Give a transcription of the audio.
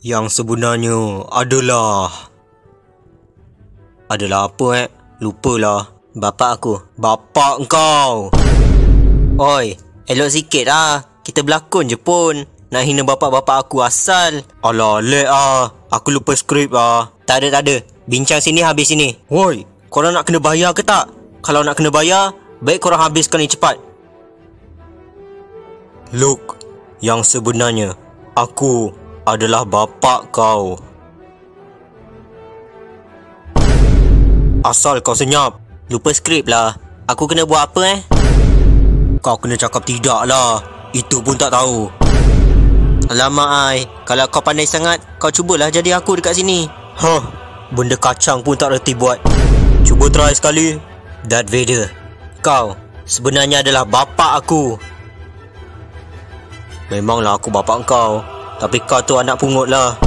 Yang sebenarnya adalah apa Lupalah. Bapak aku. Bapak engkau. Oi, elok sikit lah. Kita berlakon je pun. Nak hina bapak-bapak aku asal. Alah, lek ah. Aku lupa skrip ah. Tak ada. Bincang sini habis sini. Woi, korang nak kena bayar ke tak? Kalau nak kena bayar, baik korang habiskan ni cepat. Look, yang sebenarnya aku adalah bapak kau. Asal kau senyap. Lupa skrip lah. Aku kena buat apa Kau kena cakap tidak lah. Itu pun tak tahu. Alamak ai, kalau kau pandai sangat, kau cubalah jadi aku dekat sini. Benda kacang pun tak reti buat. Cuba try sekali. Darth Vader, kau sebenarnya adalah bapak aku. Memanglah aku bapak kau, tapi kau tu anak pungut lah.